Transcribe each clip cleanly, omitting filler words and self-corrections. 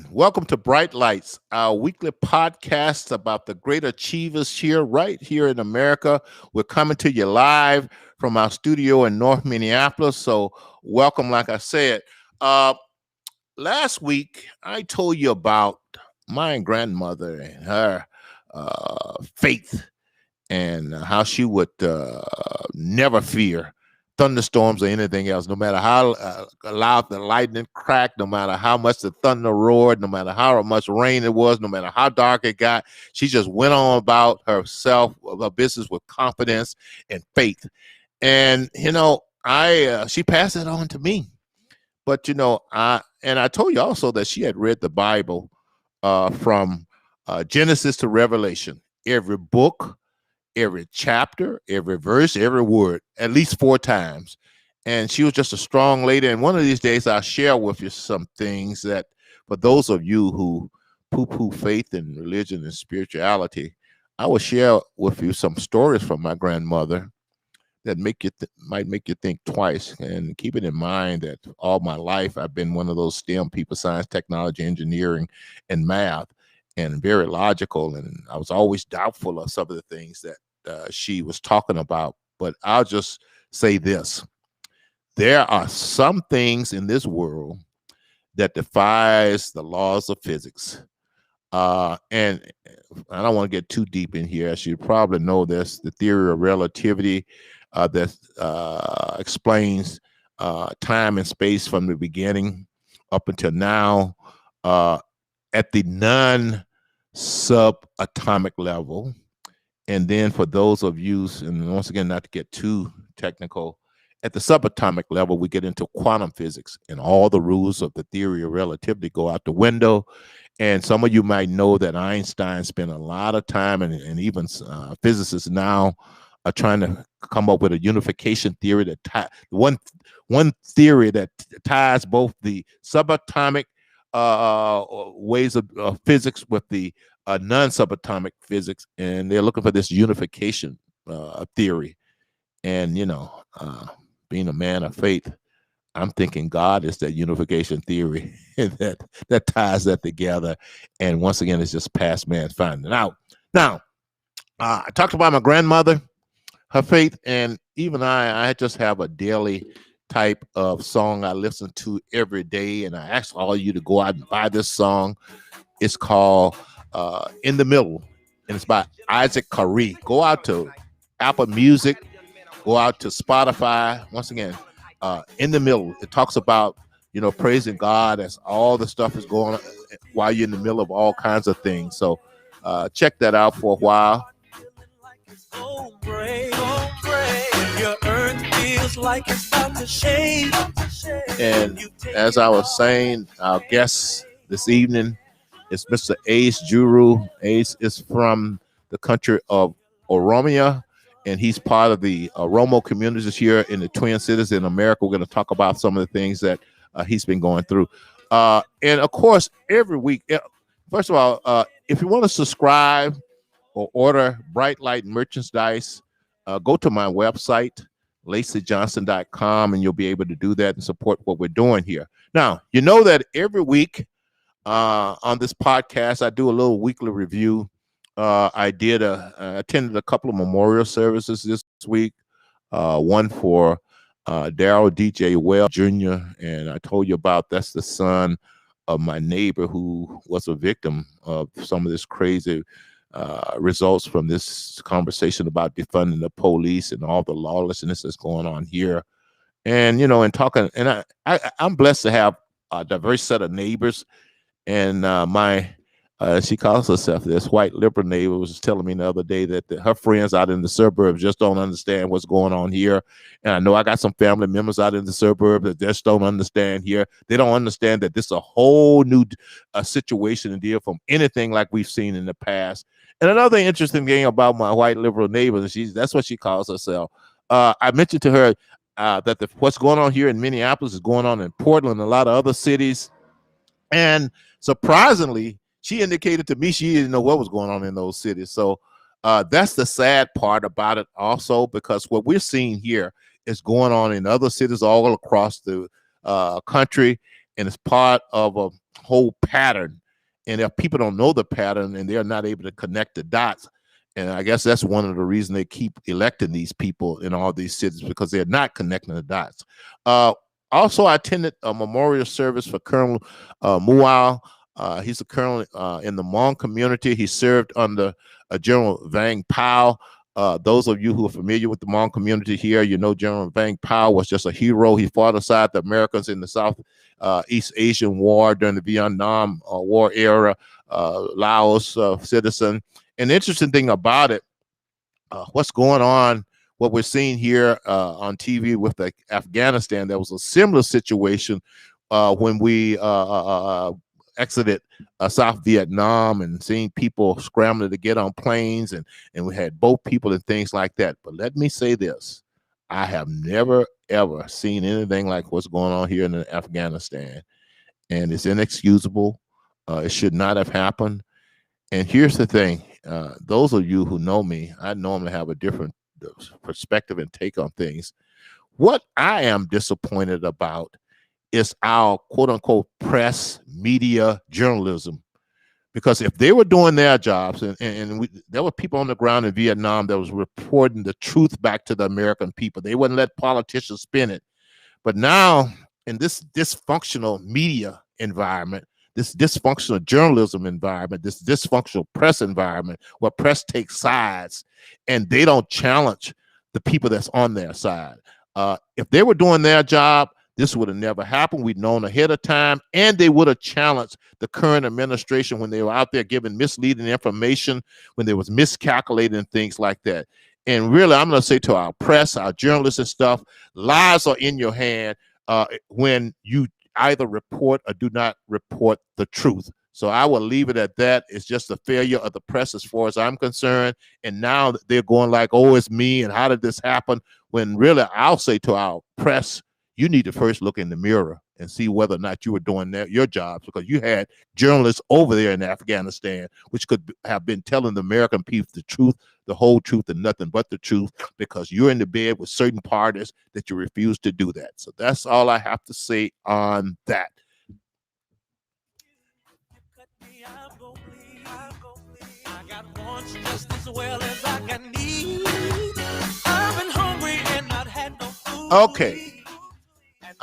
Welcome to Bright Lights, our weekly podcast about the great achievers here, right here in America. We're coming to you live from our studio in North Minneapolis. So, welcome, like I said. Uh, Last week, I told you about my grandmother and her faith and how she would never fear thunderstorms or anything else, no matter how loud the lightning cracked, no matter how much the thunder roared, no matter how much rain it was, no matter how dark it got. She just went on about herself, her business with confidence and faith. And I she passed it on to me. But I told you also that she had read the Bible from Genesis to Revelation, every book, every chapter, every verse, every word, at least 4 times. And she was just a strong lady. And one of these days, I'll share with you some things that, for those of you who poo-poo faith and religion and spirituality, I will share with you some stories from my grandmother that might make you think twice. And keep it in mind that all my life I've been one of those STEM people: science, technology, engineering, and math, and very logical. And I was always doubtful of some of the things that she was talking about. But I'll just say this: there are some things in this world that defies the laws of physics. And I don't want to get too deep in here. As you probably know, there's the theory of relativity that explains time and space from the beginning up until now at the non-subatomic level. And then for those of you, and once again, not to get too technical, at the subatomic level, we get into quantum physics, and all the rules of the theory of relativity go out the window. And some of you might know that Einstein spent a lot of time, and even physicists now are trying to come up with a unification theory that one theory that ties both the subatomic ways of physics with the non-subatomic physics, and they're looking for this unification theory. And being a man of faith, I'm thinking God is that unification theory that ties that together. And once again, it's just past man's finding out. Now, I talked about my grandmother, her faith, and even I just have a daily type of song I listen to every day. And I ask all of you to go out and buy this song. It's called In the Middle, and it's by Isaac Curry. Go out to Apple Music, go out to Spotify. Once again, In the Middle. It talks about, praising God as all the stuff is going on while you're in the middle of all kinds of things. So check that out for a while. And as I was saying, our guest this evening is Mr. Ace Jiru. Ace is from the country of Oromia, and he's part of the Oromo communities here in the Twin Cities in America. We're going to talk about some of the things that he's been going through. And of course, every week, first of all, if you want to subscribe or order Bright Light merchandise, go to my website, LaceyJohnson.com, and you'll be able to do that and support what we're doing here. Now, you know that every week on this podcast, I do a little weekly review. I attended a couple of memorial services this week. One for Daryl DJ Well Jr., and I told you about that's the son of my neighbor who was a victim of some of this crazy results from this conversation about defunding the police and all the lawlessness that's going on here. And and talking, and I'm blessed to have a diverse set of neighbors. And my she calls herself this white liberal neighbor was telling me the other day that her friends out in the suburbs just don't understand what's going on here. And I know I got some family members out in the suburbs that just don't understand here. They don't understand that this is a whole new situation and deal from anything like we've seen in the past. And another interesting thing about my white liberal neighbors, that's what she calls herself. I mentioned to her that what's going on here in Minneapolis is going on in Portland and a lot of other cities. And surprisingly, she indicated to me she didn't know what was going on in those cities. So that's the sad part about it also, because what we're seeing here is going on in other cities all across the country. And it's part of whole pattern. And if people don't know the pattern and they're not able to connect the dots, and I guess that's one of the reasons they keep electing these people in all these cities, because they're not connecting the dots. Uh, Also, I attended a memorial service for Colonel Mual. He's a colonel in the Hmong community. He served under General Vang Pao. Those of you who are familiar with the Hmong community here, you know General Vang Pao was just a hero. He fought aside the Americans in the South East Asian War during the Vietnam War era, Laos citizen. And the interesting thing about it, what's going on, what we're seeing here on TV with Afghanistan, there was a similar situation when we exited South Vietnam, and seeing people scrambling to get on planes, and we had boat people and things like that. But let me say this, I have never ever seen anything like what's going on here in Afghanistan, and it's inexcusable. It should not have happened. And here's the thing, those of you who know me, I normally have a different perspective and take on things. What I am disappointed about is our quote unquote press, media, journalism. Because if they were doing their jobs, and there were people on the ground in Vietnam that was reporting the truth back to the American people, they wouldn't let politicians spin it. But now, in this dysfunctional media environment, this dysfunctional journalism environment, this dysfunctional press environment, where press takes sides and they don't challenge the people that's on their side. If they were doing their job, this would have never happened. We'd known ahead of time, and they would have challenged the current administration when they were out there giving misleading information, when they was miscalculating things like that. And really, I'm going to say to our press, our journalists and stuff, lies are in your hand when you either report or do not report the truth. So I will leave it at that. It's just a failure of the press as far as I'm concerned. And now they're going like, oh, it's me, and how did this happen? When really, I'll say to our press, you need to first look in the mirror and see whether or not you were doing your jobs, because you had journalists over there in Afghanistan which could have been telling the American people the truth, the whole truth, and nothing but the truth, because you're in the bed with certain parties that you refuse to do that. So that's all I have to say on that. Okay.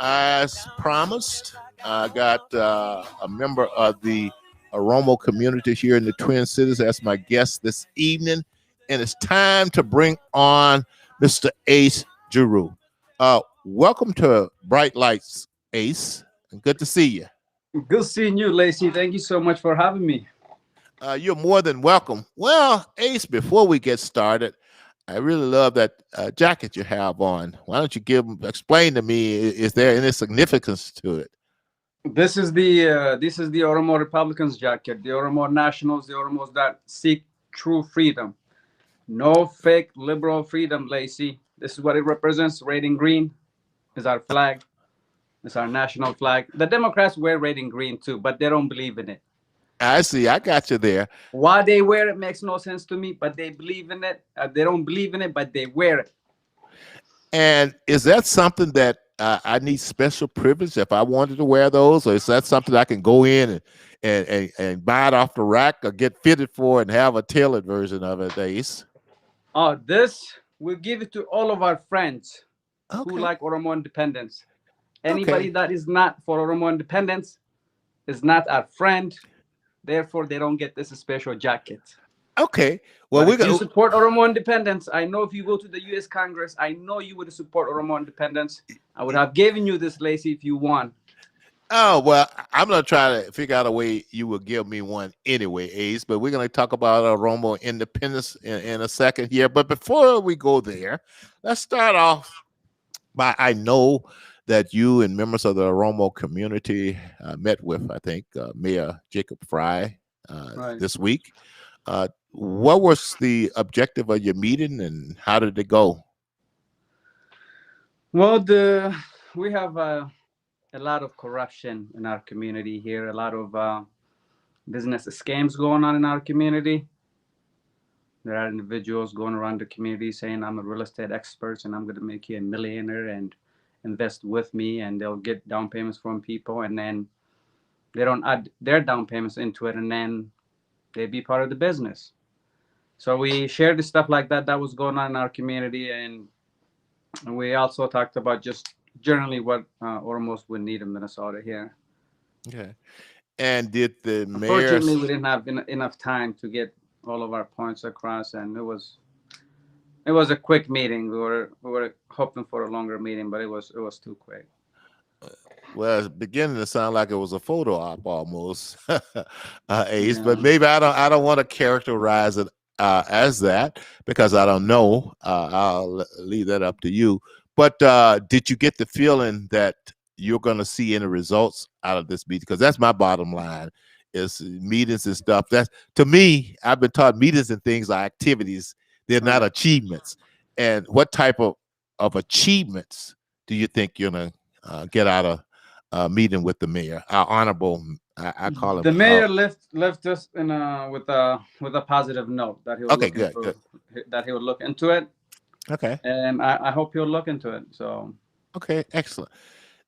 As promised, I got a member of the Oromo community here in the Twin Cities as my guest this evening, and it's time to bring on Mr. Ace Jiru. Welcome to Bright Lights, Ace. Good to see you. Good seeing you, Lacey. Thank you so much for having me. You're more than welcome. Well, Ace, before we get started, I really love that jacket you have on. Why don't you explain to me, is there any significance to it? This is the Oromo Republicans jacket, the Oromo Nationals, the Oromos that seek true freedom. No fake liberal freedom, Lacey. This is what it represents. Red and green is our flag. It's our national flag. The Democrats wear red and green too, but they don't believe in it. I see. I got you there. Why they wear it makes no sense to me, but they believe in it. They don't believe in it, but they wear it. And is that something that I need special privilege if I wanted to wear those, or is that something I can go in and buy it off the rack, or get fitted for and have a tailored version of it, Ace? This we'll give it to all of our friends Okay. who like Oromo independence. Anybody that is not for Oromo independence is not our friend. Therefore, they don't get this special jacket. Okay. Well, if you support Oromo independence, I know if you go to the U.S. Congress, I know you would support Oromo independence. I would have given you this, Lacey, if you won. Oh, well, I'm going to try to figure out a way you will give me one anyway, Ace, but we're going to talk about Oromo independence in a second here. But before we go there, let's start off by, I know that you and members of the Oromo community met with, I think, Mayor Jacob Fry this week. What was the objective of your meeting, and how did it go? Well, we have a lot of corruption in our community here, a lot of business scams going on in our community. There are individuals going around the community saying, I'm a real estate expert and I'm going to make you a millionaire and invest with me, and they'll get down payments from people. And then They don't add their down payments into it, and then they be part of the business. So we shared the stuff like that that was going on in our community, and we also talked about just generally what Oromos would need in Minnesota here. Okay. And did the Unfortunately, we mayor's didn't have enough time to get all of our points across, and it was a quick meeting. We were hoping for a longer meeting, but it was too quick. well, it's beginning to sound like it was a photo op almost, Ace. But Yeah. maybe I don't want to characterize it as that because I don't know. I'll leave that up to you. But did you get the feeling that you're going to see any results out of this meeting? Because that's my bottom line: is meetings and stuff. That's to me. I've been taught meetings and things are activities; they're not Right. achievements. And what type of achievements do you think you're gonna get out of meeting with the mayor, our honorable. I call him. The mayor left us in with a positive note that he would Okay, look good, good. into it, Okay, and I hope he'll look into it. So okay, excellent.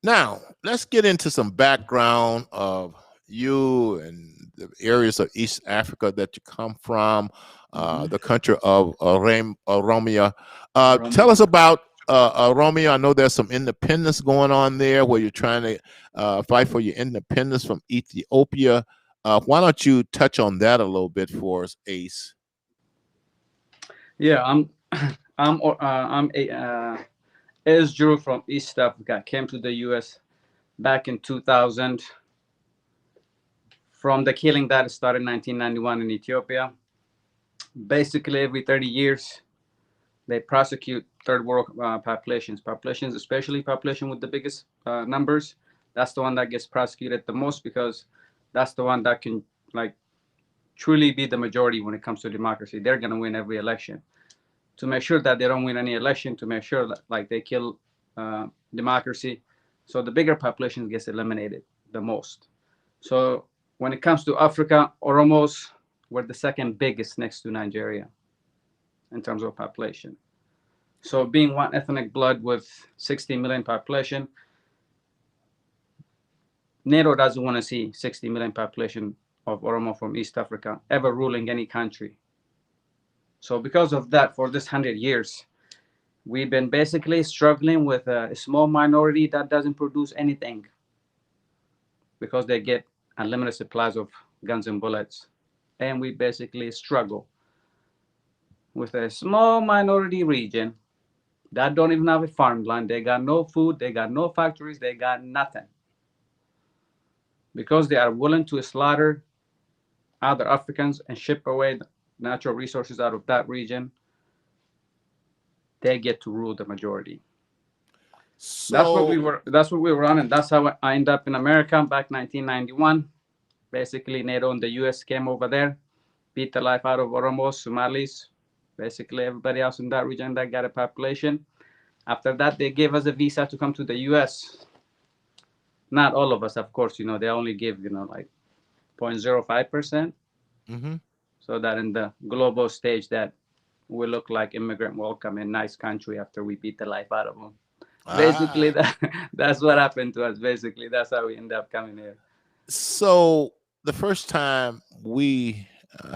Now let's get into some background of you and the areas of East Africa that you come from, mhm. the country of Oromia. Tell Oromia. us about Oromia. I know there's some independence going on there where you're trying to fight for your independence from Ethiopia. Why don't you touch on that a little bit for us, Ace? Yeah, I'm is Jiru from East Africa. Came to the U.S. back in 2000 from the killing that started in 1991 in Ethiopia. Basically, every 30 years, they prosecute third world populations, especially population with the biggest numbers. That's the one that gets prosecuted the most because that's the one that can like truly be the majority when it comes to democracy. They're gonna win every election. To make sure that they don't win any election, to make sure that like they kill democracy, so the bigger population gets eliminated the most. So when it comes to Africa, Oromos were the second biggest next to Nigeria in terms of population. So being one ethnic blood with 60 million population, NATO doesn't want to see 60 million population of Oromo from East Africa ever ruling any country. So because of that, for this 100 years, we've been basically struggling with a small minority that doesn't produce anything because they get unlimited supplies of guns and bullets. And we basically struggle with a small minority region that don't even have a farmland. They got no food, they got no factories, they got nothing. Because they are willing to slaughter other Africans and ship away natural resources out of that region, they get to rule the majority. That's what we So, were. That's what we were on, and that's how I ended up in America back 1991. Basically, NATO and the U.S. came over there, beat the life out of Oromos, Somalis, basically everybody else in that region that got a population. After that, they gave us a visa to come to the U.S. Not all of us, of course. They only give like 0.05%, mhm. so that in the global stage that we look like immigrant welcome and nice country after we beat the life out of them. Basically, Ah, that's what happened to us. Basically, that's how we end up coming here. so the first time we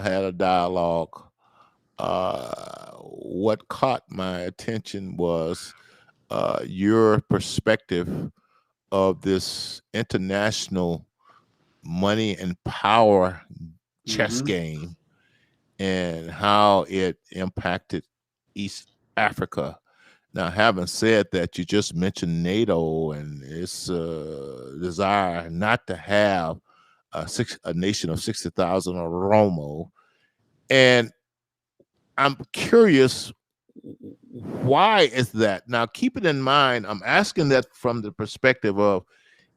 had a dialogue, what caught my attention was your perspective of this international money and power chess Hmm. game and how it impacted East Africa. Now, having said that, you just mentioned NATO and its desire not to have a nation of 60,000 Oromo. And I'm curious, why is that? Now, keep it in mind, I'm asking that from the perspective of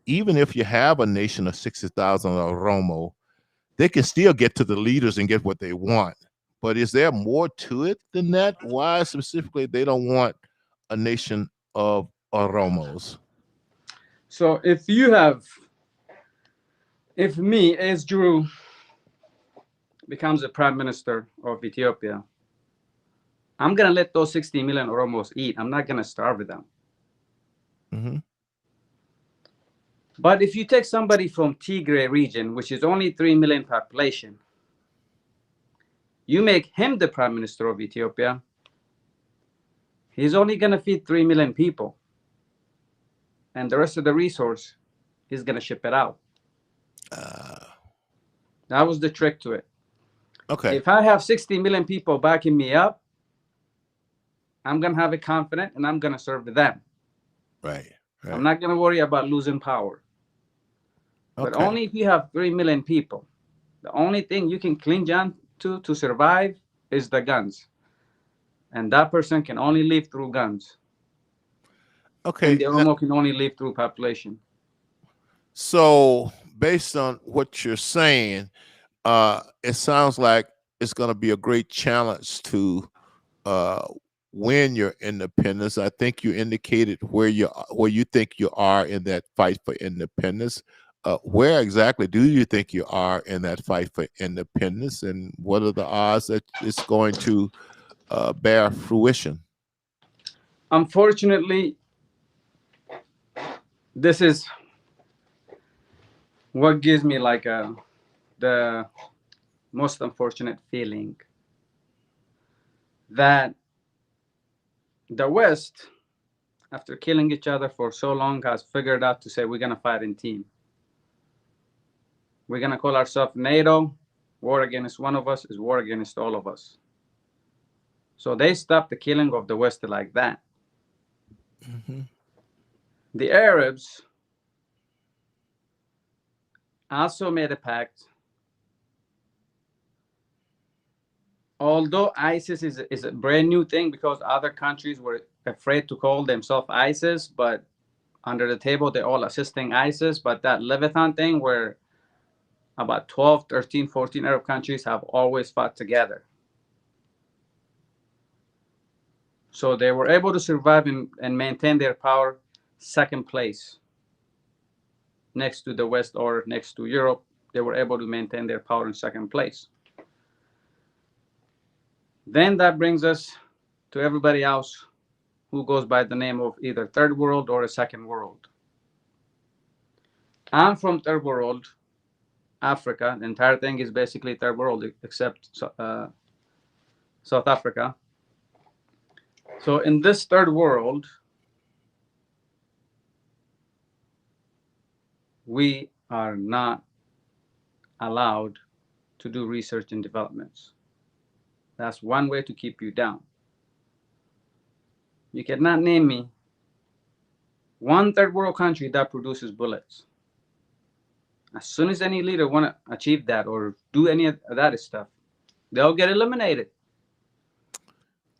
even if you have a nation of 60,000 Oromo, they can still get to the leaders and get what they want. But is there more to it than that? Why specifically they don't want a nation of Oromos? So if me as Jiru becomes the prime minister of Ethiopia, I'm gonna let those 60 million Oromos eat. I'm not gonna starve them. Hmm. But if you take somebody from Tigray region, which is only 3 million population, you make him the prime minister of Ethiopia, he's only going to feed 3 million people. And the rest of the resource, he's going to ship it out. That was the trick to it. Okay. If I have 60 million people backing me up, I'm going to have it confident and I'm going to serve them. Right. I'm not going to worry about losing power. But only if you have 3 million people, the only thing you can cling on to survive is the guns. And that person can only live through guns. Okay. And the Oromo can only live through population. So based on what you're saying, it sounds like it's going to be a great challenge to win your independence. I think you indicated where you think you are in that fight for independence. Where exactly do you think you are in that fight for independence, and what are the odds that it's going to bear fruition? Unfortunately, this is what gives me like the most unfortunate feeling that the West, after killing each other for so long, has figured out to say we're going to fight in team. We're going to call ourselves NATO. War against one of us is war against all of us. So they stopped the killing of the West like that. Mm-hmm. The Arabs also made a pact. Although ISIS is a brand new thing because other countries were afraid to call themselves ISIS, but under the table they're all assisting ISIS. But that Leviathan thing where about 12, 13, 14 Arab countries have always fought together. So they were able to survive and maintain their power second place next to the West or next to Europe. They were able to maintain their power in second place. Then that brings us to everybody else who goes by the name of either third world or a second world. I'm from third world, Africa. The entire thing is basically third world except South Africa. So in this third world, we are not allowed to do research and developments. That's one way to keep you down. You cannot name me one third world country that produces bullets. As soon as any leader want to achieve that or do any of that stuff, they'll get eliminated.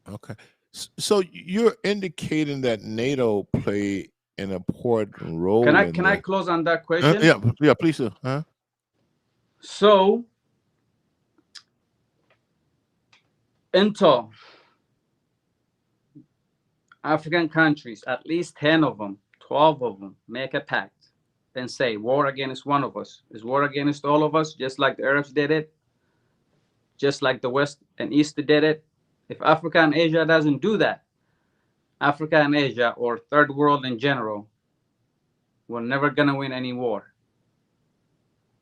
Okay. So you're indicating that NATO played an important role in Can I the. close on that question? Yeah, please do. Huh? So until African countries, at least 10 of them, 12 of them, make a pact and say war against one of us is war against all of us, just like the Arabs did it, just like the West and East did it. If Africa and Asia doesn't do that, Africa and Asia, or third world in general, we're never going to win any war.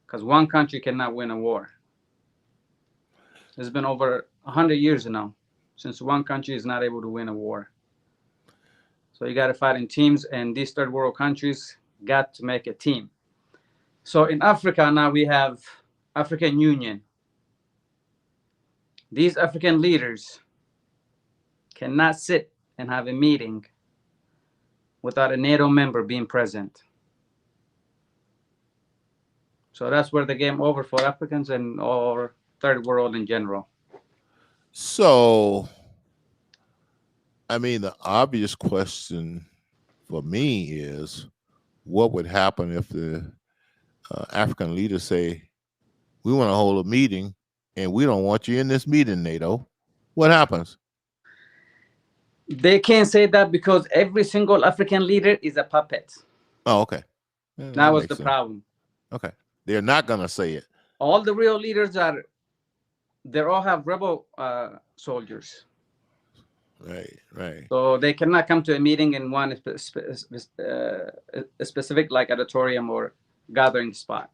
Because one country cannot win a war. It's been over 100 years now since one country is not able to win a war. So you got to fight in teams, and these third world countries got to make a team. So in Africa now we have African Union. These African leaders cannot sit and have a meeting without a NATO member being present. So that's where the game over for Africans and or third world in general. So, I mean, the obvious question for me is, what would happen if the African leaders say, "We want to hold a meeting, and we don't want you in this meeting, NATO"? What happens? They can't say that because every single African leader is a puppet. Oh, okay. That was Makes the sense. problem. Okay, they're not gonna say it. All the real leaders they all have rebel soldiers. Right. Right. So they cannot come to a meeting in one a specific like auditorium or gathering spot,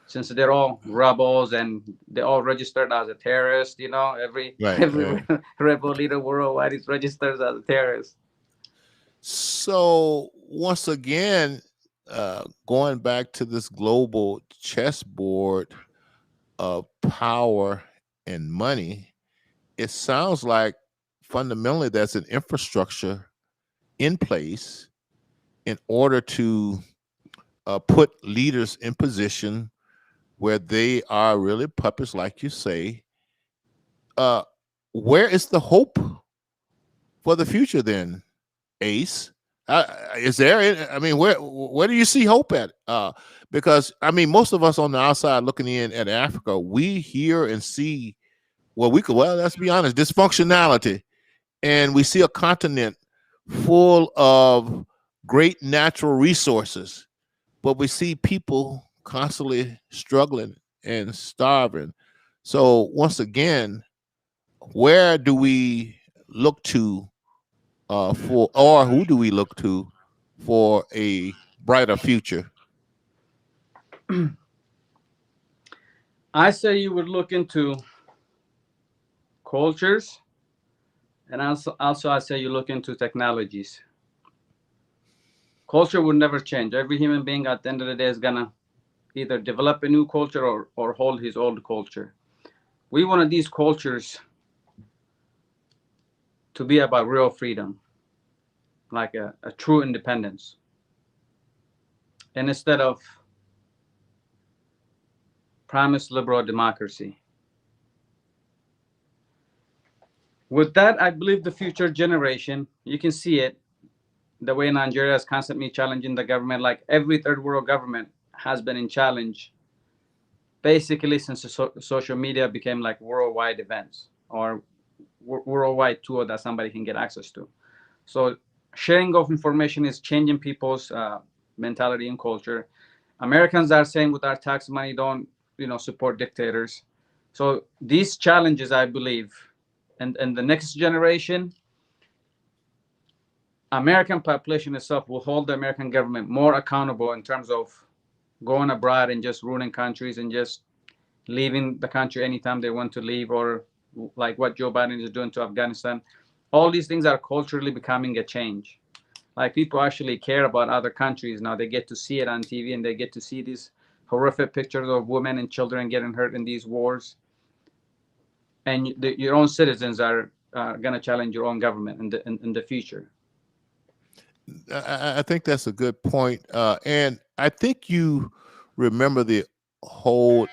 since they're all rebels and they're all registered as a terrorist. You know, Right. every Right. rebel leader worldwide is registered as a terrorist. So once again, going back to this global chessboard of power and money, it sounds like fundamentally there's an infrastructure in place in order to put leaders in position where they are really puppets, like you say. Uh, where is the hope for the future then, Ace? Is there? I mean, where do you see hope at? Because I mean, most of us on the outside looking in at Africa, we hear and see, well, let's be honest, dysfunctionality, and we see a continent full of great natural resources, but we see people constantly struggling and starving. So once again, where do we look to for, or who do we look to for a brighter future? I say you would look into cultures, and also I say you look into technologies. Culture would never change. Every human being at the end of the day is gonna either develop a new culture or hold his old culture. We wanted these cultures to be about real freedom, like a true independence. And instead of promised liberal democracy. With that, I believe the future generation, you can see it, the way Nigeria is constantly challenging the government, like every third world government has been in challenge basically since the social media became like worldwide events or worldwide tool that somebody can get access to. So sharing of information is changing people's mentality and culture. Americans are saying with our tax money, don't support dictators. So these challenges, I believe, and the next generation, American population itself will hold the American government more accountable in terms of going abroad and just ruining countries and just leaving the country anytime they want to leave, or like what Joe Biden is doing to Afghanistan. All these things are culturally becoming a change. Like people actually care about other countries now. They get to see it on TV and they get to see these horrific pictures of women and children getting hurt in these wars. And your own citizens are going to challenge your own government in the future. I think that's a good point. And I think you remember the whole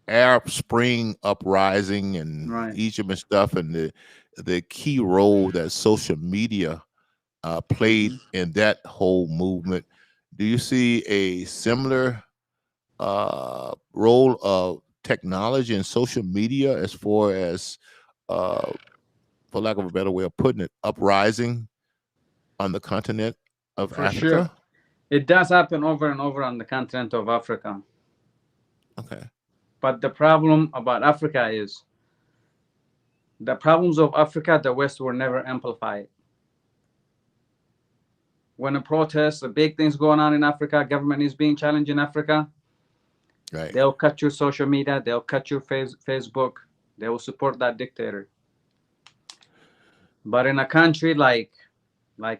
Arab Spring uprising and Right. Egypt and stuff, and the key role that social media played Mhm. in that whole movement. Do you see a similar role of technology and social media as far as, uh, for lack of a better way of putting it, uprising on the continent of For sure. Africa? It does happen over and over on the continent of Africa. Okay. But the problem about Africa is the problems of Africa, the West will never amplify it. When a protest, the big things going on in Africa, government is being challenged in Africa, Right. they'll cut your social media, they'll cut your Facebook, they will support that dictator. But in a country like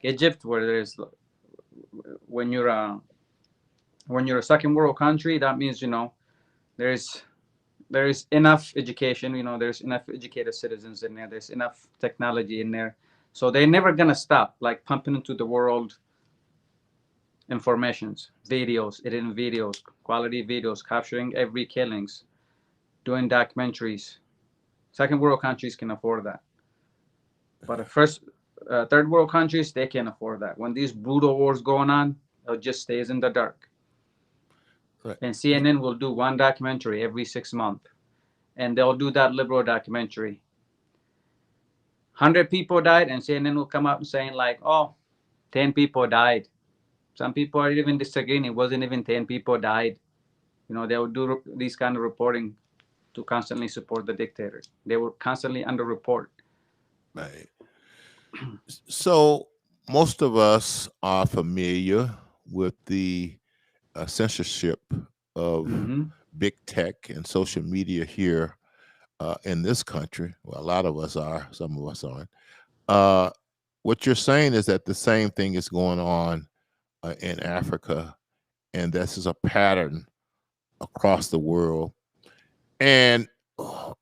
Egypt, where there's when you're a when you're a second world country, that means there's there's enough education, there's enough educated citizens in there, there's enough technology in there, so they're never gonna stop like pumping into the world informations, videos, editing videos, quality videos, capturing every killings, doing documentaries. Second world countries can afford that, but the first, third world countries, they can't afford that. When these brutal wars going on, it just stays in the dark. Right. And CNN will do one documentary every 6 months, and they'll do that liberal documentary. 100 people died, and CNN will come out and saying like, "Oh, 10 people died." Some people are even disagreeing. It wasn't even 10 people died. They would do these kind of reporting to constantly support the dictator. They were constantly under report. Right. So most of us are familiar with the censorship of Hmm. big tech and social media here in this country. Well, a lot of us are, some of us aren't. Uh, what you're saying is that the same thing is going on in Africa, and this is a pattern across the world. And uh,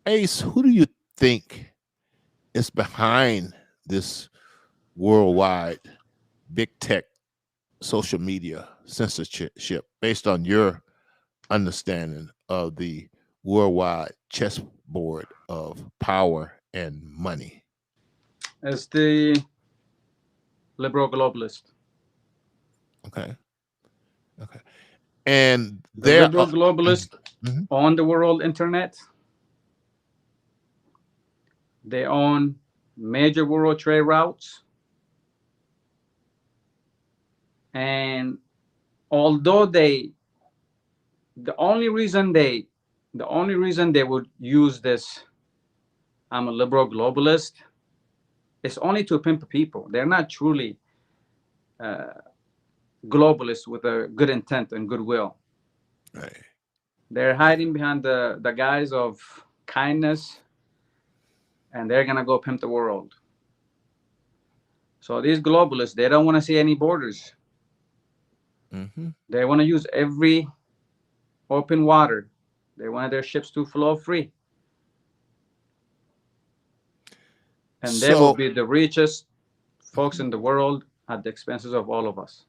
Ace, who do you think is behind this worldwide big tech social media censorship based on your understanding of the worldwide chessboard of power and money? As the liberal globalist. Okay. Okay. And The there liberal are. globalists Mhm. on the world internet, they own major world trade routes. And although the only reason they, the only reason they would use this, I'm a liberal globalist, is only to pimp people. They're not truly globalists with a good intent and goodwill. Right. They're hiding behind the guise of kindness, and they're gonna go pimp the world. So these globalists, they don't want to see any borders. Hmm. They want to use every open water. They want their ships to flow free, and they will So, be the richest folks mhm. in the world at the expenses of all of us.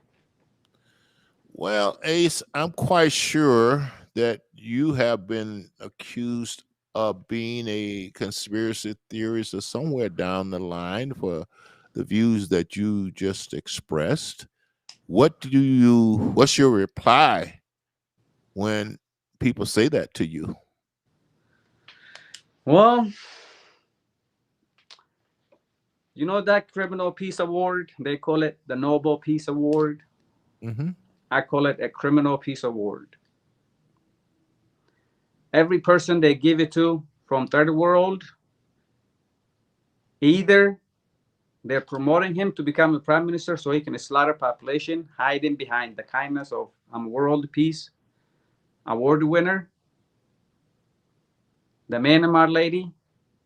Well, Ace, I'm quite sure that you have been accused of being a conspiracy theorist or somewhere down the line for the views that you just expressed. What's your reply when people say that to you? Well, you know that criminal peace award? They call it the Nobel Peace Award. Hmm. I call it a criminal peace award. Every person they give it to from third world, either they're promoting him to become a prime minister so he can slaughter population, hiding behind the kindness of world peace award winner, the Myanmar lady.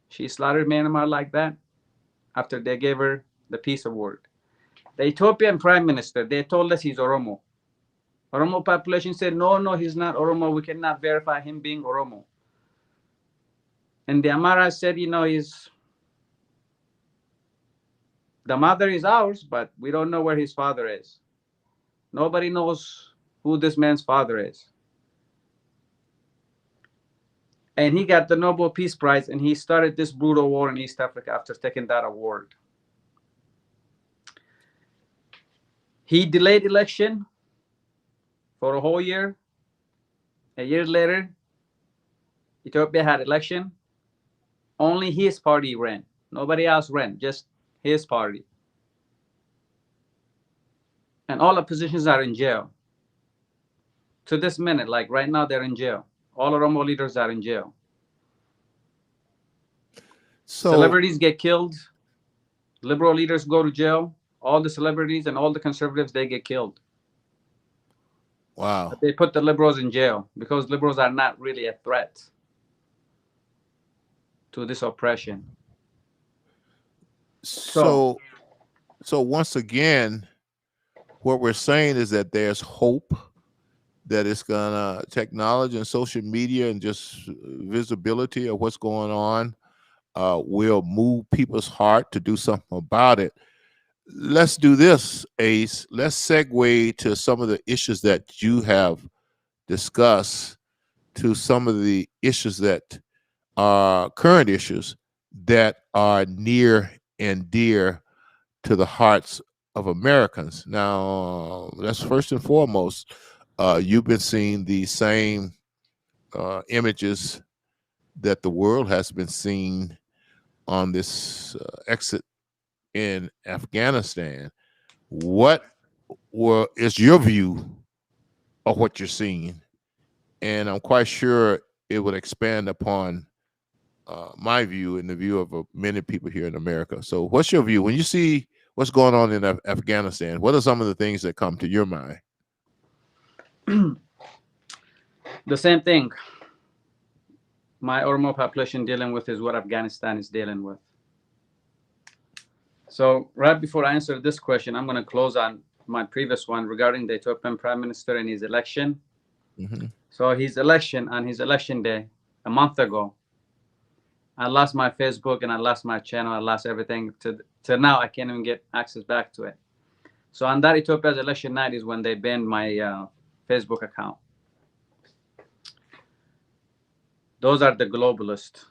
She slaughtered Myanmar like that after they gave her the peace award. The Ethiopian prime minister, they told us he's Oromo. Oromo population said, no, no, he's not Oromo. We cannot verify him being Oromo. And the Amara said, he's the mother is ours, but we don't know where his father is. Nobody knows who this man's father is. And he got the Nobel Peace Prize, and he started this brutal war in East Africa after taking that award. He delayed election for a whole year. A year later, Ethiopia had election. Only his party ran. Nobody else ran, just his party. And all oppositions are in jail. To this minute, like right now, they're in jail. All Oromo leaders are in jail. So, Celebrities get killed. Liberal leaders go to jail. All the celebrities and all the conservatives, they get killed. But wow. they put the liberals in jail because liberals are not really a threat to this oppression. So, So, so once again, what we're saying is that there's hope that it's gonna technology and social media and just visibility of what's going on will move people's heart to do something about it. Let's do this, Ace. Let's segue to some of the issues that you have discussed to some of the issues that are current issues that are near and dear to the hearts of Americans. Now, that's first and foremost. You've been seeing the same images that the world has been seeing on this exit in Afghanistan. What is your view of what you're seeing? And I'm quite sure it would expand upon my view and the view of many people here in America. So, what's your view when you see what's going on in Afghanistan? What are some of the things that come to your mind? The same thing my Oromo population dealing with is what Afghanistan is dealing with. So right before I answer this question, I'm going to close on my previous one regarding the Ethiopian Prime Minister and his election. Mm-hmm. So on his election day, a month ago, I lost my Facebook and I lost my channel. I lost everything. To now, I can't even get access back to it. So on that Ethiopia's election night is when they banned my Facebook account. Those are the globalists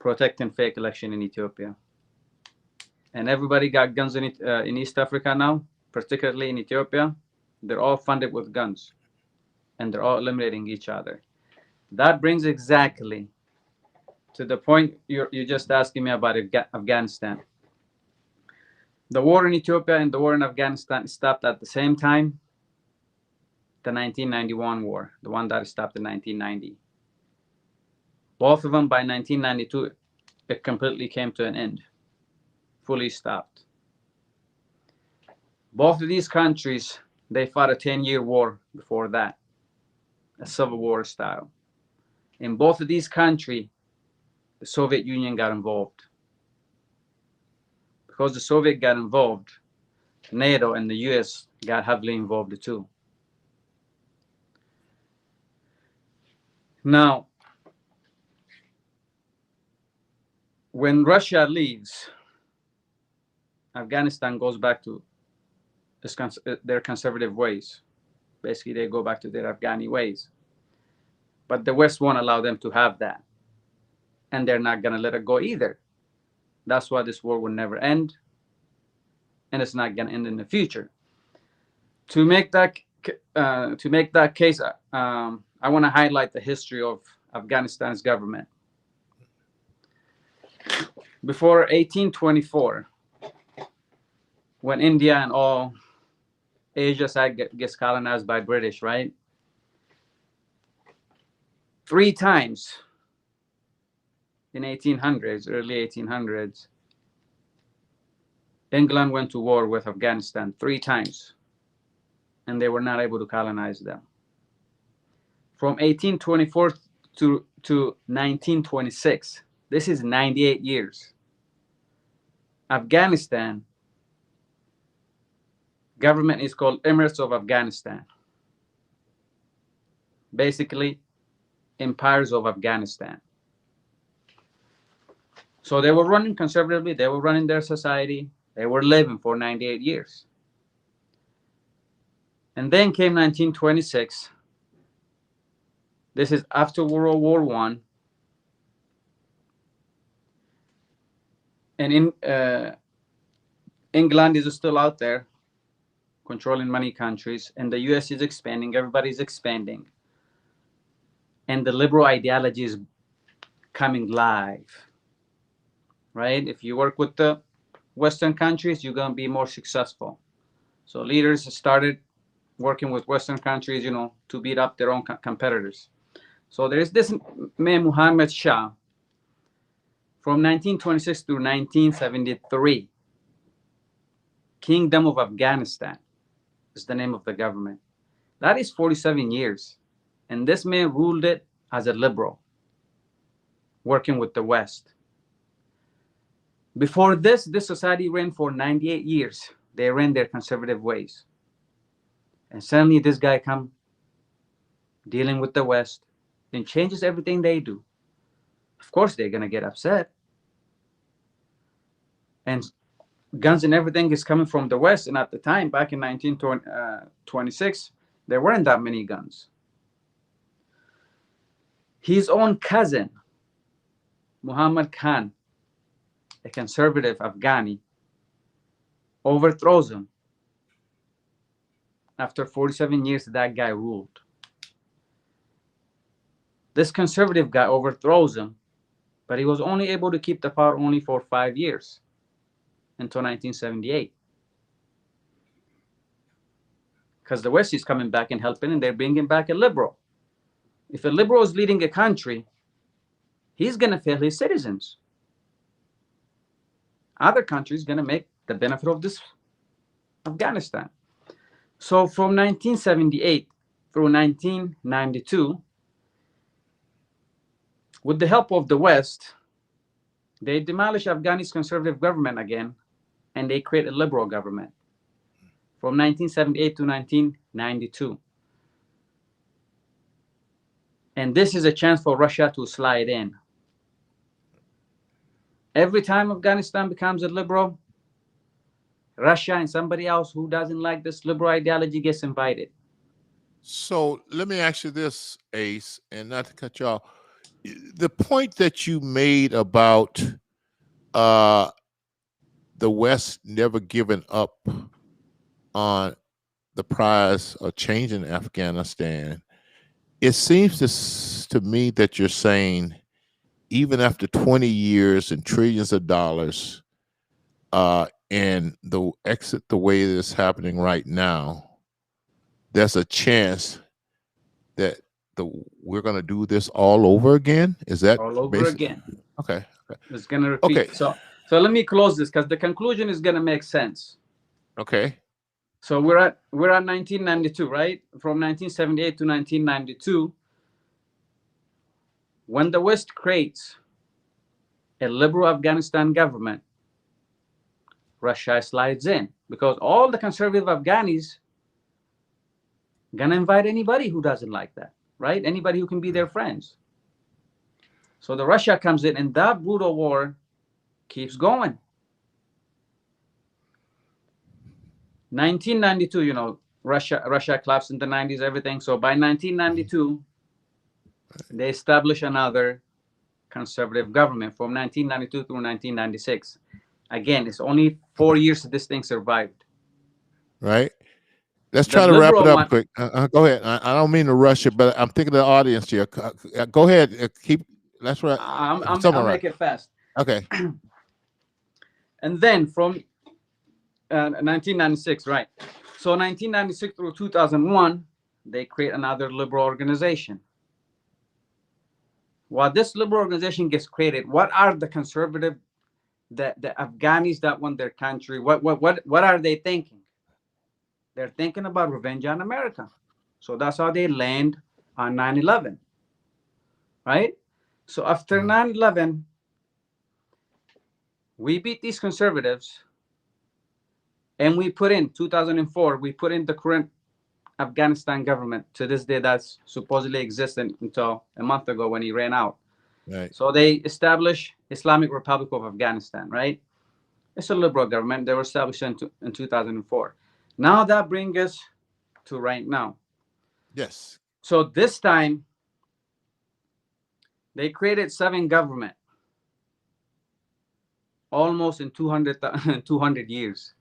protecting fake election in Ethiopia. And everybody got guns in East Africa now, particularly in Ethiopia. They're all funded with guns, and they're all eliminating each other. That brings exactly to the point you're just asking me about Afghanistan. The war in Ethiopia and the war in Afghanistan stopped at the same time. The 1991 war, the one that stopped in 1990. Both of them by 1992, it completely came to an end, fully stopped. Both of these countries, they fought a 10-year war before that, a civil war style. In both of these countries, the Soviet Union got involved. Because the Soviet got involved, NATO and the US got heavily involved too. Now, when Russia leaves, Afghanistan goes back to their conservative ways. Basically, they go back to their Afghani ways. But the West won't allow them to have that. And they're not going to let it go either. That's why this war will never end. And it's not going to end in the future. To make that case, I want to highlight the history of Afghanistan's government. Before 1824, when India and all Asia side gets colonized by British, right? 3 times in 1800s, early 1800s, England went to war with Afghanistan 3 times, and they were not able to colonize them. From 1824 to 1926, this is 98 years. Afghanistan government is called Emirates of Afghanistan. Basically, empires of Afghanistan. So they were running conservatively, they were running their society, they were living for 98 years. And then came 1926. This is after World War I. And England is still out there controlling many countries, and the US is expanding, everybody's expanding. And the liberal ideology is coming live, right? If you work with the Western countries, you're going to be more successful. So leaders started working with Western countries, to beat up their own competitors. So there's this man, Muhammad Shah, from 1926 through 1973. Kingdom of Afghanistan is the name of the government. That is 47 years. And this man ruled it as a liberal, working with the West. Before this society ran for 98 years. They ran their conservative ways. And suddenly this guy come dealing with the West and changes everything they do. Of course, they're going to get upset. And guns and everything is coming from the West. And at the time, back in 1926, there weren't that many guns. His own cousin, Muhammad Khan, a conservative Afghani, overthrows him. After 47 years, that guy ruled. This conservative guy overthrows him, but he was only able to keep the power only for 5 years, until 1978. Because the West is coming back and helping, and they're bringing back a liberal. If a liberal is leading a country, he's going to fail his citizens. Other countries going to make the benefit of this Afghanistan. So from 1978 through 1992, with the help of the West, they demolish Afghani's conservative government again, and they create a liberal government from 1978 to 1992. And this is a chance for Russia to slide in. Every time Afghanistan becomes a liberal, Russia and somebody else who doesn't like this liberal ideology gets invited. So let me ask you this, Ace, and not to cut you off. The point that you made about uh, the West never giving up on the prize of changing Afghanistan, it seems to me that you're saying even after 20 years and trillions of dollars, and the exit the way that it's happening right now, there's a chance that we're going to do this all over again. Is that all over again? Okay. It's going to repeat. Okay. So let me close this because the conclusion is going to make sense. Okay. So we're at 1992, right? From 1978 to 1992, when the West creates a liberal Afghanistan government, Russia slides in because all the conservative Afghanis gonna invite anybody who doesn't like that, right? Anybody who can be their friends. So the Russia comes in, and that brutal war keeps going. 1992, Russia collapsed in the 90s, everything. So by 1992, they establish another conservative government from 1992 through 1996. Again, it's only 4 years that this thing survived. Right. Let's try to wrap it up quick. Go ahead. I don't mean to rush it, but I'm thinking of the audience here. Go ahead. That's right. I'll make it fast. Okay. And then from 1996, right? So 1996 through 2001, they create another liberal organization. While this liberal organization gets created, what are the conservative, the Afghanis that want their country? What are they thinking? They're thinking about revenge on America. So that's how they land on 9/11, right? So after 9/11, we beat these conservatives, and we put in 2004, we put in the current Afghanistan government to this day that's supposedly existent until a month ago when he ran out. Right. So they established Islamic Republic of Afghanistan, right? It's a liberal government. They were established in 2004. Now that brings us to right now. Yes. So this time, they created 7 government, almost in 200 years,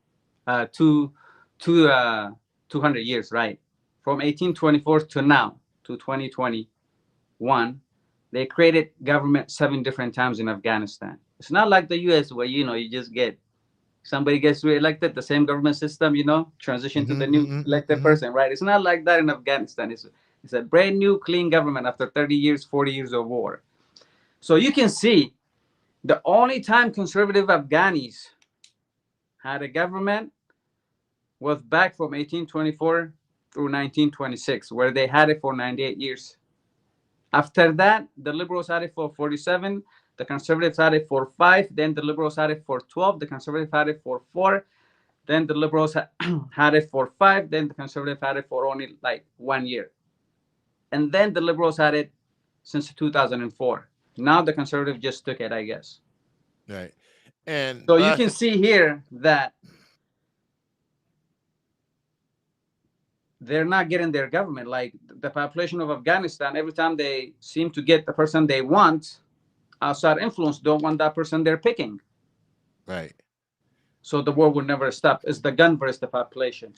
200 years, right? From 1824 to now, to 2021, they created government 7 different times in Afghanistan. It's not like the U.S. where, you just get, somebody gets reelected, the same government system, transition to the new elected person, right? It's not like that in Afghanistan. It's a brand new, clean government after 30 years, 40 years of war. So you can see the only time conservative Afghanis had a government was back from 1824 through 1926, where they had it for 98 years. After that, the liberals had it for 47, the conservatives had it for 5, then the liberals had it for 12, the conservatives had it for 4, then the liberals had it for 5, then the conservatives had it for only like 1 year. And then the liberals had it since 2004. Now the conservative just took it, I guess. Right. And so you can see here that they're not getting their government. Like the population of Afghanistan, every time they seem to get the person they want, outside influence don't want that person they're picking. Right. So the war will never stop. It's the gun versus the population.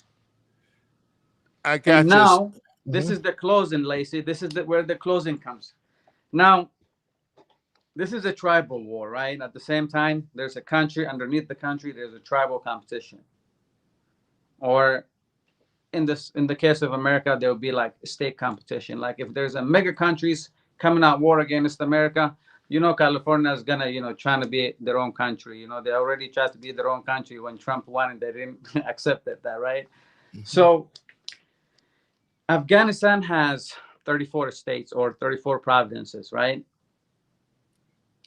I got and now, this is the closing, Lacey. This is where the closing comes. Now, this is a tribal war, right? At the same time, there's a country. Underneath the country, there's a tribal competition. Or in the case of America, there will be like state competition. Like if there's a mega countries coming out war against America, California is gonna, trying to be their own country. They already tried to be their own country when Trump won, and they didn't accept that, right? Mhm. So Afghanistan has 34 states or 34 provinces, right?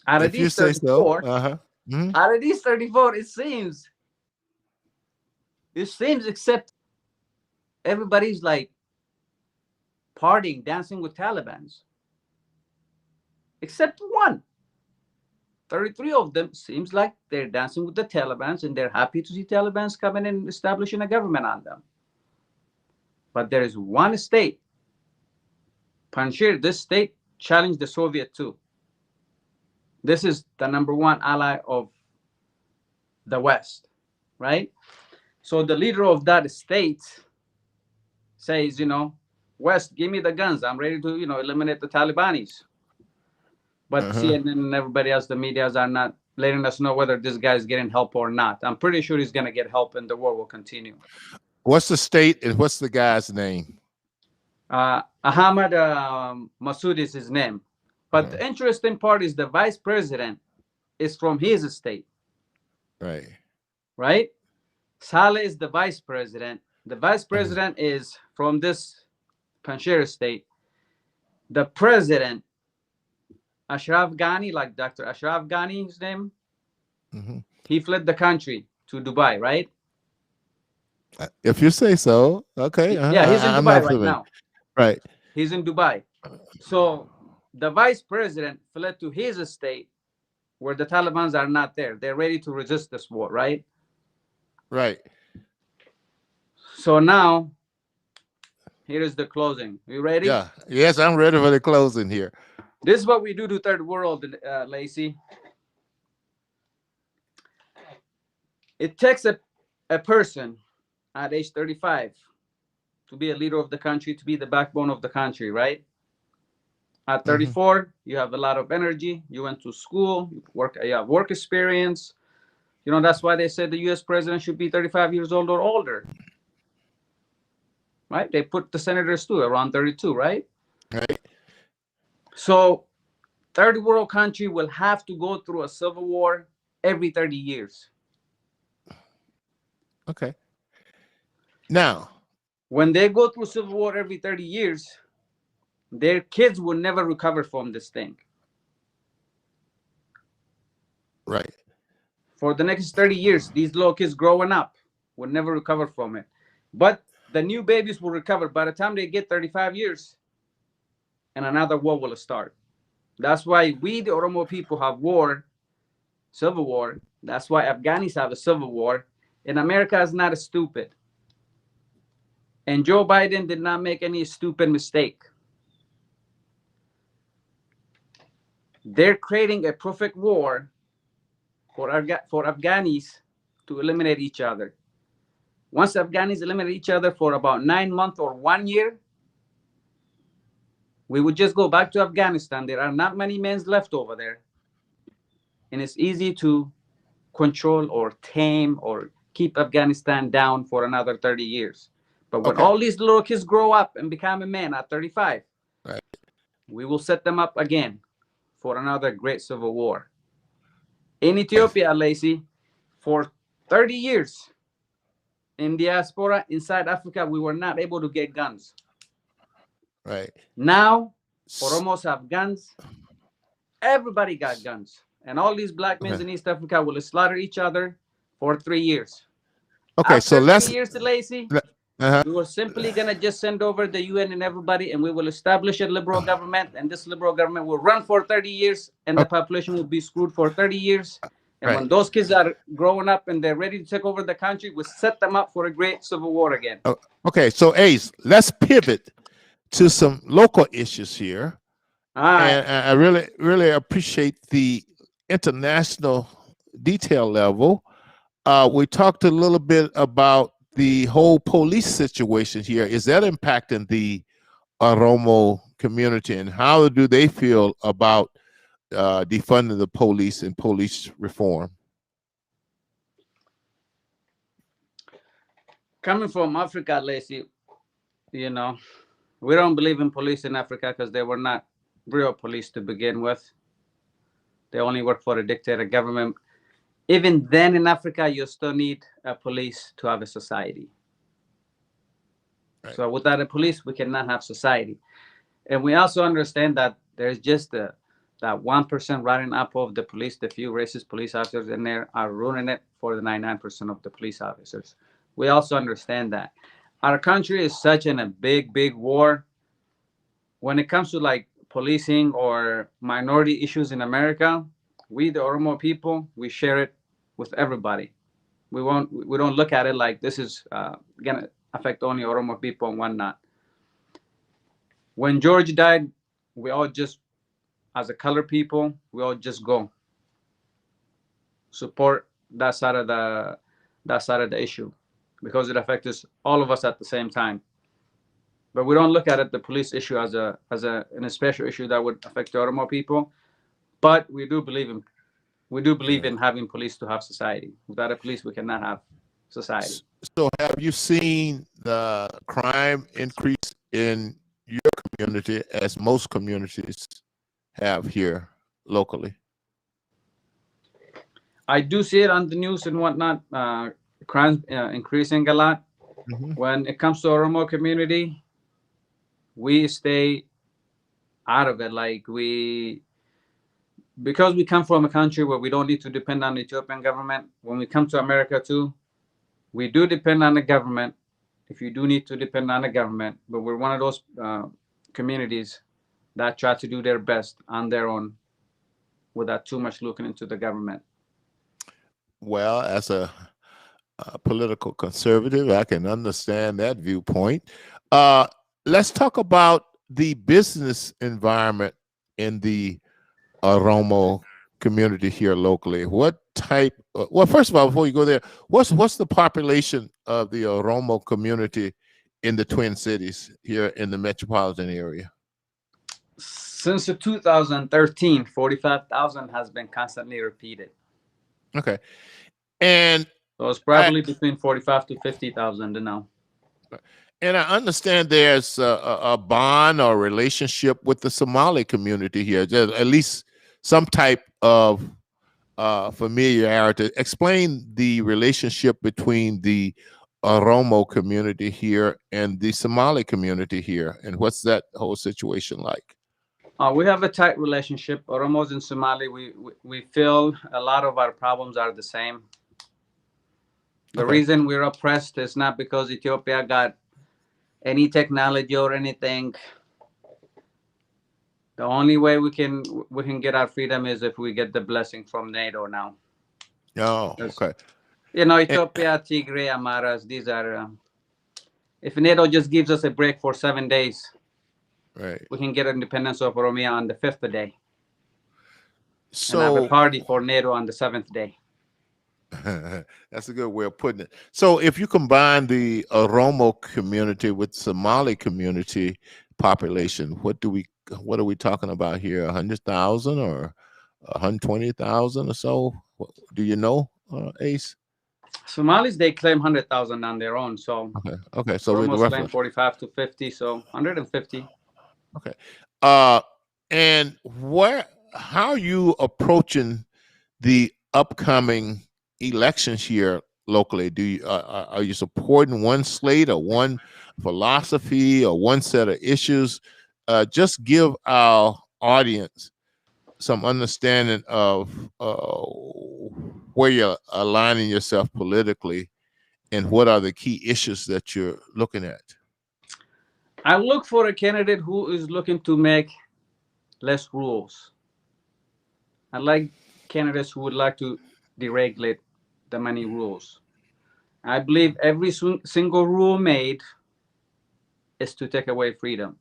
Out of If you these say so. 34, Uh-huh. Hmm. out of these 34, it seems, except everybody's like partying, dancing with Talibans, except one. 33 of them seems like they're dancing with the Taliban and they're happy to see Taliban's coming and establishing a government on them. But there is one state, Panjshir, this state challenged the Soviet too. This is the number one ally of the West, right? So the leader of that state says, West, give me the guns. I'm ready to, eliminate the Talibanis. But Uh-huh. CNN and everybody else, the medias are not letting us know whether this guy is getting help or not. I'm pretty sure he's going to get help and the war will continue. What's the state and what's the guy's name? Ahmad Massoud is his name. But Uh-huh. the interesting part is the vice president is from his state, Right. right? Saleh is the vice president. The vice Uh-huh. president is from this Panjshir state. The president, Ashraf Ghani, like Dr. Ashraf Ghani, his name, Hmm. he fled the country to Dubai, right? If you say so. Okay. Yeah, he's in I'm Dubai not right familiar. now. Right. He's in Dubai. So the vice president fled to his state where the Taliban are not there. They're ready to resist this war, right? Right. So now, here is the closing. You ready? Yeah. Yes, I'm ready for the closing here. This is what we do to third world, Lacey. It takes a person at age 35 to be a leader of the country, to be the backbone of the country, right? At Hmm. 34, you have a lot of energy. You went to school, you have work experience. That's why they said the US president should be 35 years old or older, right? They put the senators too around 32, right? Right. So, third world country will have to go through a civil war every 30 years. Okay. Now, When they go through civil war every 30 years, their kids will never recover from this thing. right. For the next 30 years, these little kids growing up will never recover from it. But the new babies will recover by the time they get 35 years, and another war will start. That's why we, the Oromo people, have war, civil war. That's why Afghanis have a civil war. And America is not stupid. And Joe Biden did not make any stupid mistake. They're creating a perfect war for Afghanis to eliminate each other. Once Afghanis eliminate each other for about 9 months or 1 year, we would just go back to Afghanistan. There are not many men left over there. And it's easy to control or tame or keep Afghanistan down for another 30 years. But when Okay. all these little kids grow up and become a man at 35, Right. we will set them up again for another great civil war. In Ethiopia, Lacey, for 30 years in diaspora inside Africa, we were not able to get guns. Right. Now, Oromos have guns. Everybody got guns. And all these black men Okay. in East Africa will slaughter each other for 3 years. Okay. So After 3 let's. years, Lacey, Uh-huh. we were simply going to just send over the UN and everybody, and we will establish a liberal government. And this liberal government will run for 30 years, and the Okay. population will be screwed for 30 years. And when Right. those kids are growing up and they're ready to take over the country, we'll set them up for a great civil war again. Okay. So Ace, let's pivot to some local issues here. All right. And I really, really appreciate the international detail level. We talked a little bit about the whole police situation here. Is that impacting the Oromo community, and how do they feel about defunding the police and police reform? Coming from Africa, Lacey, we don't believe in police in Africa because they were not real police to begin with. They only work for a dictator government. Even then, in Africa, you still need a police to have a society. Right. So without a police, we cannot have society. And we also understand that there's just that 1% riding up of the police, the few racist police officers in there are ruining it for the 99% of the police officers. We also understand that. Our country is such in a big, big war. When it comes to like policing or minority issues in America, we, the Oromo people, we share it with everybody. We don't look at it like this is gonna affect only Oromo people and whatnot. When George died, we all just, as a colored people, we all just go support that side of the issue because it affects all of us at the same time. But we don't look at it the police issue as a special issue that would affect the Oromo people. But we do believe in having police to have society. Without a police, we cannot have society. So have you seen the crime increase in your community as most communities have here locally? I do see it on the news and whatnot. Crimes increasing a lot. Mm-hmm. When it comes to Oromo community, we stay out of it. Like because we come from a country where we don't need to depend on the Ethiopian government. When we come to America too, we do depend on the government. If you do need to depend on the government, but we're one of those communities that try to do their best on their own without too much looking into the government. Well, as a political conservative, I can understand that viewpoint. Let's talk about the business environment in the Oromo community here locally. What type? Well, first of all, before you go there, what's the population of the Oromo community in the Twin Cities here in the metropolitan area? Since 2013, 45,000 has been constantly repeated. Okay, and so it's probably between 45 to 50,000 now. And I understand there's a bond or relationship with the Somali community here. There's at least some type of familiarity. Explain the relationship between the Oromo community here and the Somali community here, and what's that whole situation like? We have a tight relationship. Oromos and Somali, we feel a lot of our problems are the same. The reason we're oppressed is not because Ethiopia got any technology or anything. The only way we can get our freedom is if we get the blessing from NATO now. Oh, okay. You know, Ethiopia, Tigray, Amaras, these are, if NATO just gives us a break for 7 days, right, we can get independence of Oromia on the 5th day. So and have a party for NATO on the 7th day. That's a good way of putting it. So if you combine the Oromo community with Somali community population, what are we talking about here? 100,000 or 120,000 or so? Do you know, Ace? Somalis, they claim 100,000 on their own. So okay. So Oromos claim 45 to 50, so 150. Okay. And how are you approaching the upcoming elections here locally? Are you supporting one slate or one philosophy or one set of issues? Just give our audience some understanding of where you're aligning yourself politically and what are the key issues that you're looking at. I look for a candidate who is looking to make less rules. I like candidates who would like to deregulate the many rules. I believe every single rule made is to take away freedom.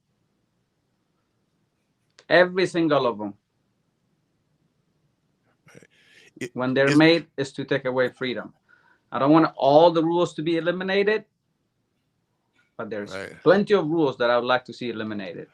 Every single of them. When they're made is to take away freedom. I don't want all the rules to be eliminated, but there's plenty of rules that I would like to see eliminated.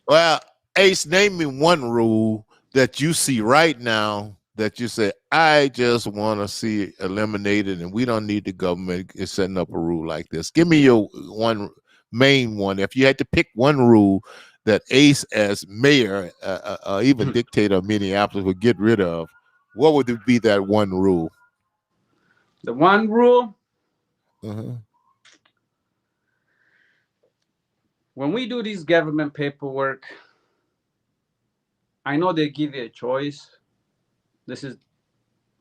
Well, Ace, name me one rule that you see right now that you say, I just want to see it eliminated and we don't need the government is setting up a rule like this. Give me your one main one. If you had to pick one rule that Ace as mayor, even dictator of Minneapolis, would get rid of, what would it be that one rule? The one rule, Uh-huh. when we do this government paperwork, I know they give you a choice. This is,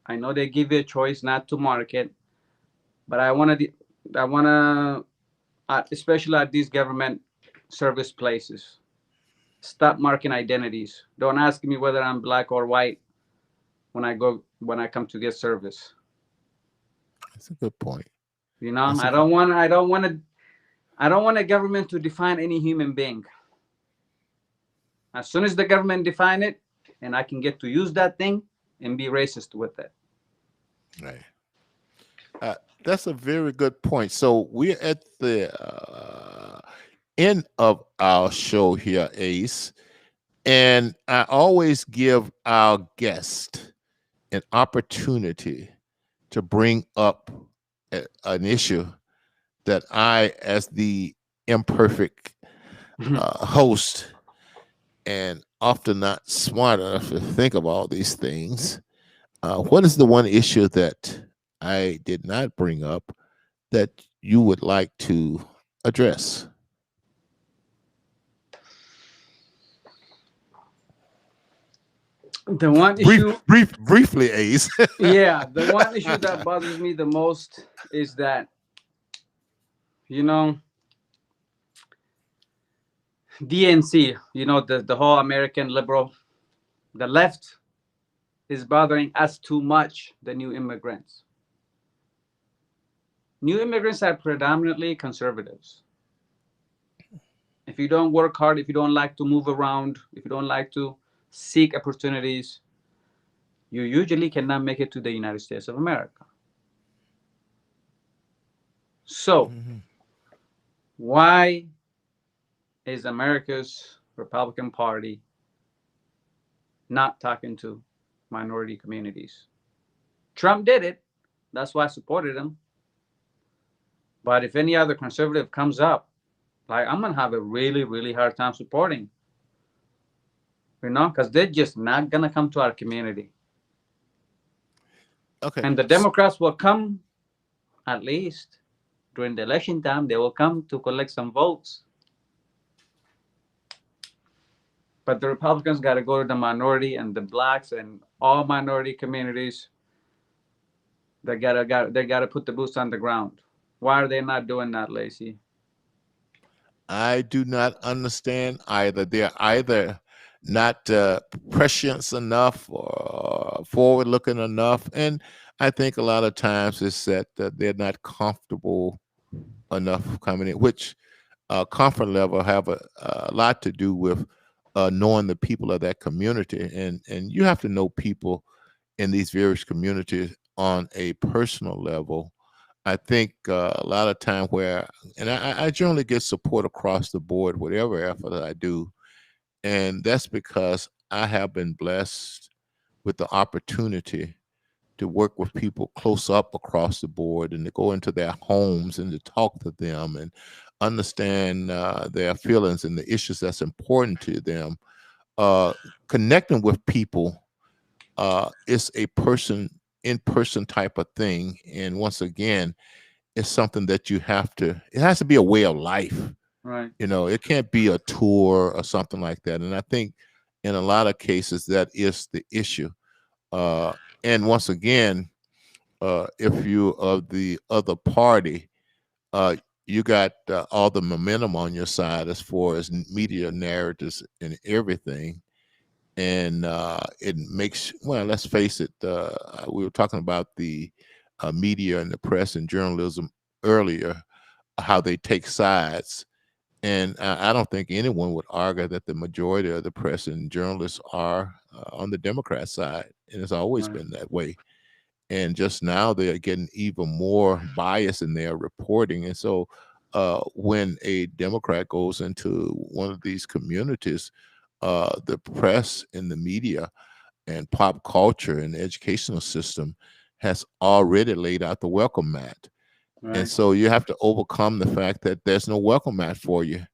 I know they give you a choice not to market, but I want to, especially at these government service places, stop marking identities. Don't ask me whether I'm black or white when I come to get service. That's a good point. You know, That's a good. I don't want a government to define any human being. As soon as the government define it, and I can get to use that thing and be racist with it. Right. Uh, that's a very good point. So we're at the end of our show here, Ace, and I always give our guest an opportunity to bring up an issue that I, as the imperfect host, and often not smart enough to think of all these things. What is the one issue that I did not bring up that you would like to address? The one issue, Briefly, Ace. yeah, the one issue that bothers me the most is that, you know, DNC, the whole American liberal, the left is bothering us too much, the new immigrants. New immigrants are predominantly conservatives. If you don't work hard, if you don't like to move around, if you don't like to seek opportunities, you usually cannot make it to the United States of America. So, Mhm. why is America's Republican Party not talking to minority communities? Trump did it. That's why I supported him. But if any other conservative comes up, like, I'm going to have a really, really hard time supporting, because they're just not going to come to our community. Okay. And the Democrats will come, at least during the election time, they will come to collect some votes. But the Republicans got to go to the minority and the blacks and all minority communities. They got to put the boots on the ground. Why are they not doing that, Lacey? I do not understand either. They're either not prescient enough or forward looking enough. And I think a lot of times it's that they're not comfortable enough coming in, which comfort level have a lot to do with knowing the people of that community. And you have to know people in these various communities on a personal level. I think a lot of time where, and I generally get support across the board, whatever effort I do. And that's because I have been blessed with the opportunity to work with people close up across the board and to go into their homes and to talk to them and understand their feelings and the issues that's important to them. Connecting with people is a person in person type of thing. And once again, it's something that it has to be a way of life. Right. It can't be a tour or something like that. And I think in a lot of cases, that is the issue. And once again, if you of the other party, uh, you got all the momentum on your side as far as media narratives and everything. And it makes, well, let's face it, we were talking about the media and the press and journalism earlier, how they take sides. And I don't think anyone would argue that the majority of the press and journalists are on the Democrat side. And it's always Right. been that way. And just now they're getting even more bias in their reporting. And so when a Democrat goes into one of these communities, the press and the media and pop culture and the educational system has already laid out the welcome mat. And Right. so you have to overcome the fact that there's no welcome mat for you.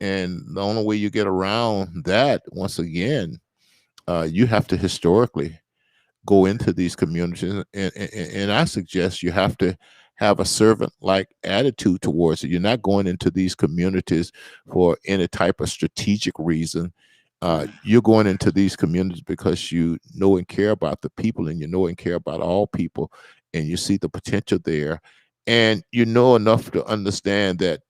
And the only way you get around that, once again, you have to historically go into these communities, and I suggest you have to have a servant like attitude towards it. You're not going into these communities for any type of strategic reason. Right. You're going into these communities because you know and care about the people, and you know and care about all people, and you see the potential there, and you know enough to understand that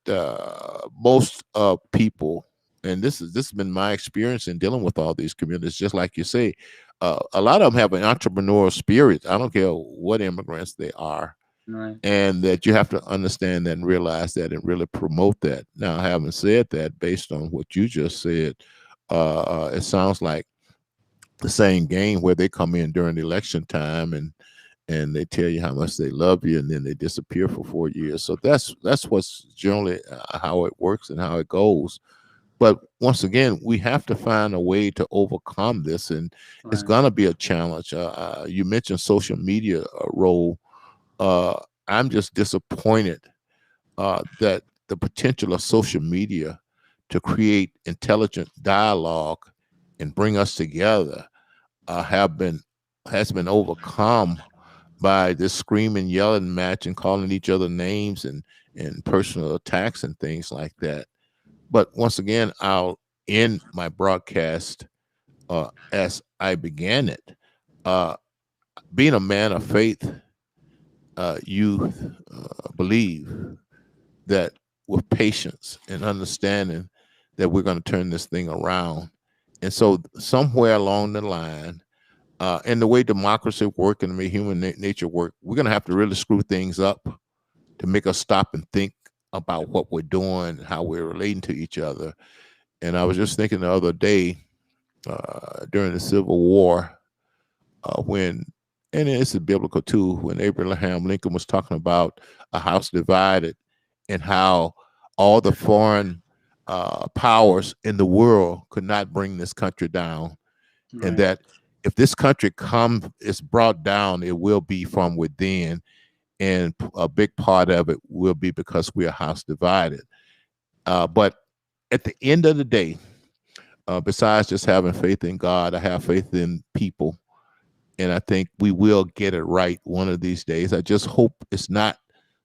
most people, and this has been my experience in dealing with all these communities, just like you say, a lot of them have an entrepreneurial spirit. I don't care what immigrants they are, Right. and that you have to understand that and realize that and really promote that. Now, having said that, based on what you just said, it sounds like the same game where they come in during the election time and they tell you how much they love you, and then they disappear for 4 years. So that's what's generally how it works and how it goes. But once again, we have to find a way to overcome this, and it's Right. going to be a challenge. You mentioned social media role. Uh, I'm just disappointed that the potential of social media to create intelligent dialogue and bring us together have been has been overcome by this screaming, yelling match and calling each other names and personal attacks and things like that. But once again, I'll end my broadcast as I began it. Uh, Being a man of faith, you believe that with patience and understanding that we're going to turn this thing around. And so somewhere along the line, and the way democracy work and the way human nature work, we're going to have to really screw things up to make us stop and think about what we're doing, how we're relating to each other. And I was just thinking the other day during the Civil War, when, and it's biblical too, when Abraham Lincoln was talking about a house divided and how all the foreign powers in the world could not bring this country down, and Right. that if this country is brought down, it will be from within, and a big part of it will be because we're a house divided. But at the end of the day, besides just having faith in God, I have faith in people, and I think we will get it right one of these days. I just hope it's not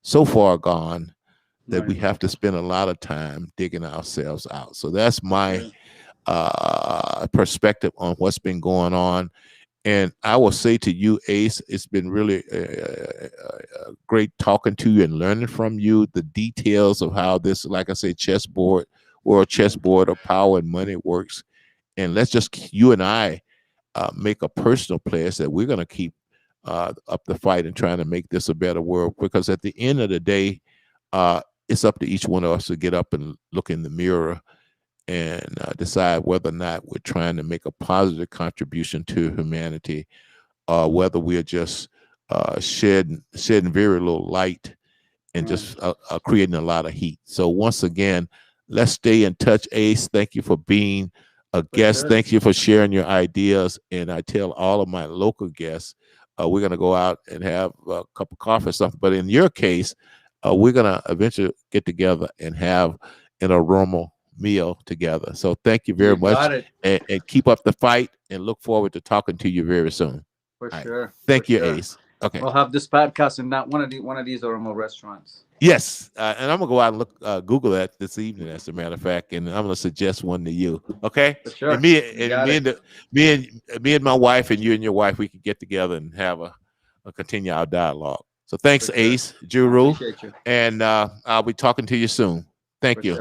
so far gone that we Right. have to spend a lot of time digging ourselves out. So that's For my sure. perspective on what's been going on. And I will say to you, Ace, it's been really great talking to you and learning from you the details of how this, like I say, chessboard, world Right. chessboard of power and money works. And let's just, you and I, make a personal pledge that we're going to keep up the fight and trying to make this a better world. Because at the end of the day, it's up to each one of us to get up and look in the mirror and decide whether or not we're trying to make a positive contribution to humanity, whether we're just shedding very little light and Right. just creating a lot of heat. So once again, let's stay in touch, Ace. Thank you for being a For guest. sure. Thank you for sharing your ideas. And I tell all of my local guests, we're going to go out and have a cup of coffee or something. But in your case, we're going to eventually get together and have an aroma meal together. So thank you very You much, got it. and keep up the fight, and look forward to talking to you very soon. For All right. sure. For Thank you, sure. Ace. Okay. We'll have this podcast in that one of these Oromo restaurants. Yes, and I'm gonna go out and look, Google that this evening. As a matter of fact, and I'm gonna suggest one to you. Okay, For and sure. me You and got me it. and the, me and my wife and you and your wife, we could get together and have a continue our dialogue. So For thanks, sure. Ace, I Jiru, appreciate you. and I'll be talking to you soon. For Thank you. sure.